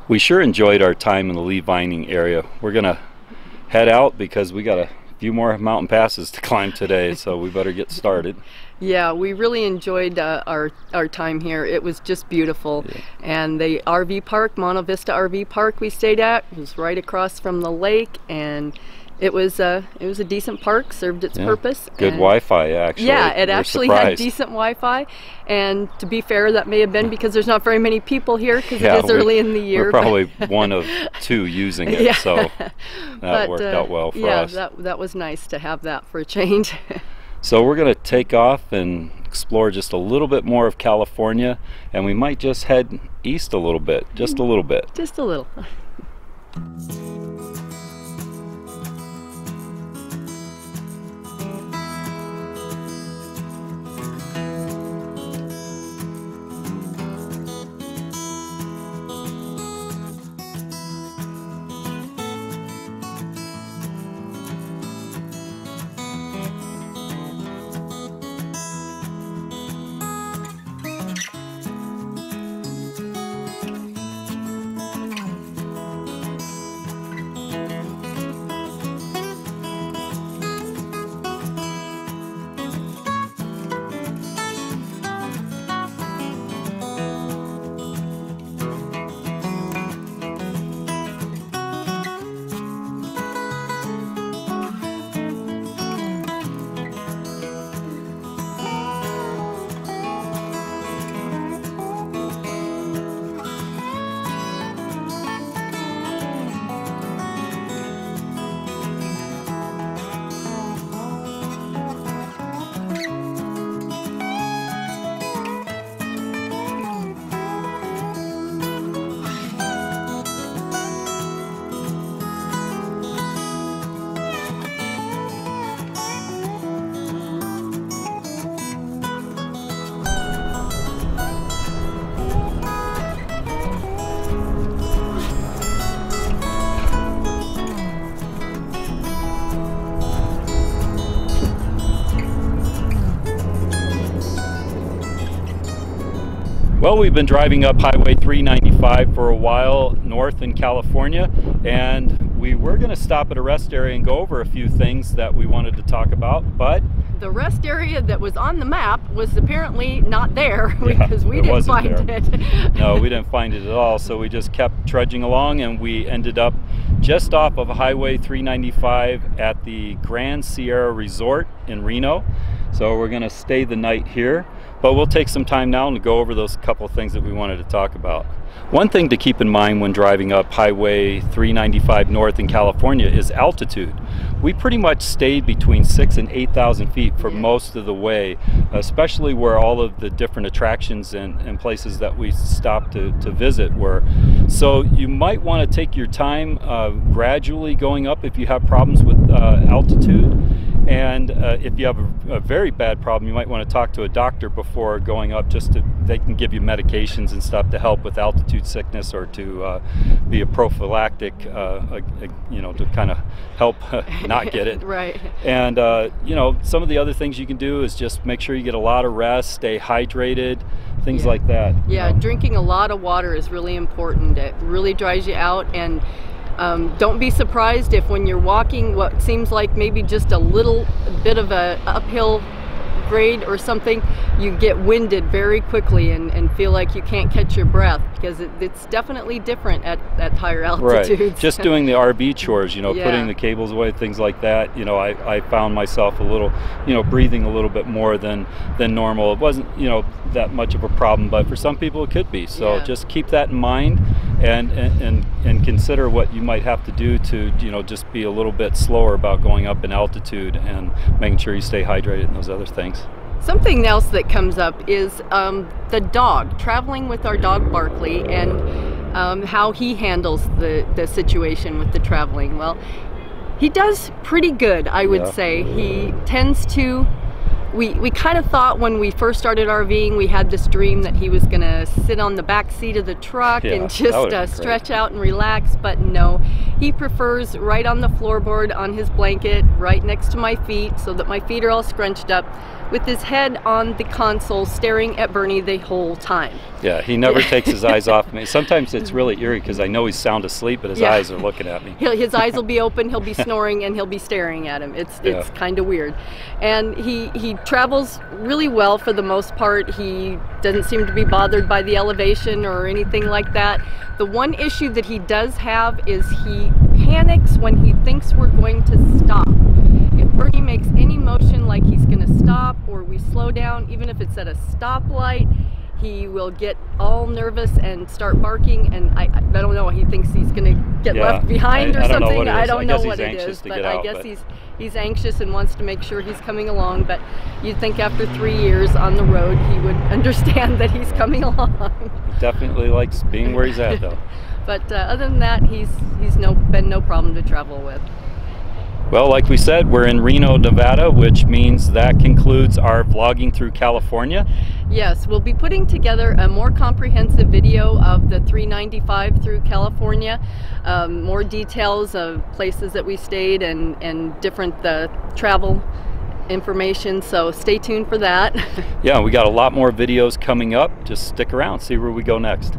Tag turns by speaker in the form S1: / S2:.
S1: We sure enjoyed our time in the Lee Vining area. We're gonna head out because we got a few more mountain passes to climb today, so we better get started.
S2: Yeah, we really enjoyed our time here. It was just beautiful. Yeah. And the RV park, Monte Vista RV Park we stayed at, was right across from the lake, and it was a decent park, served its purpose.
S1: Good Wi-Fi, actually.
S2: Yeah, it actually had decent Wi-Fi, and to be fair, that may have been because there's not very many people here because it is early in the year.
S1: We're probably one of two using it, so that worked out well for us.
S2: Yeah, that was nice to have that for a change.
S1: So we're going to take off and explore just a little bit more of California, and we might just head east a little bit, just a little bit.
S2: Just a little.
S1: Well, we've been driving up Highway 395 for a while north in California, and we were going to stop at a rest area and go over a few things that we wanted to talk about, but
S2: the rest area that was on the map was apparently not there because we didn't find it.
S1: No, we didn't find it at all, so we just kept trudging along, and we ended up just off of Highway 395 at the Grand Sierra Resort in Reno. So we're going to stay the night here, but we'll take some time now to go over those couple of things that we wanted to talk about. One thing to keep in mind when driving up Highway 395 north in California is altitude. We pretty much stayed between 6,000 and 8,000 feet for most of the way, especially where all of the different attractions and places that we stopped to visit were. So you might want to take your time gradually going up if you have problems with altitude. And if you have a very bad problem, you might want to talk to a doctor before going up, they can give you medications and stuff to help with altitude sickness or to be a prophylactic, you know, to kind of help not get it.
S2: Right.
S1: And, you know, some of the other things you can do is just make sure you get a lot of rest, stay hydrated, things like that.
S2: Yeah, drinking a lot of water is really important. It really dries you out, and don't be surprised if when you're walking what seems like maybe just a little bit of a uphill grade or something, you get winded very quickly and feel like you can't catch your breath, because it's definitely different at higher altitudes.
S1: Right. Just doing the RV chores, you know, putting the cables away, things like that, you know, I found myself a little, you know, breathing a little bit more than normal. It wasn't, you know, that much of a problem, but for some people it could be. So just keep that in mind and consider what you might have to do to, you know, just be a little bit slower about going up in altitude and making sure you stay hydrated and those other things.
S2: Something else that comes up is the dog, traveling with our dog Barkley, and how he handles the situation with the traveling. Well, he does pretty good, I would say. He tends to, we kind of thought when we first started RVing, we had this dream that he was going to sit on the back seat of the truck and just stretch out and relax, but no. He prefers right on the floorboard on his blanket, right next to my feet, so that my feet are all scrunched up. with his head on the console staring at Bernie the whole time.
S1: Yeah, he never takes his eyes off me. Sometimes it's really eerie because I know he's sound asleep, but his eyes are looking at me.
S2: His eyes will be open, he'll be snoring, and he'll be staring at him. It's kind of weird. And he travels really well for the most part. He doesn't seem to be bothered by the elevation or anything like that. The one issue that he does have is he panics when he thinks we're going to stop. If Bernie makes any motion like he's going to stop or we slow down, even if it's at a stoplight, he will get all nervous and start barking, and I don't know, he thinks he's going to get left behind or something. I don't know what it is, but I guess he's anxious and wants to make sure he's coming along. But you'd think after 3 years on the road he would understand that he's coming along.
S1: He definitely likes being where he's at, though.
S2: But other than that, he's been no problem to travel with.
S1: Well, like we said, we're in Reno, Nevada, which means that concludes our vlogging through California.
S2: Yes, we'll be putting together a more comprehensive video of the 395 through California, more details of places that we stayed and different travel information, so stay tuned for that.
S1: Yeah, we got a lot more videos coming up. Just stick around, see where we go next.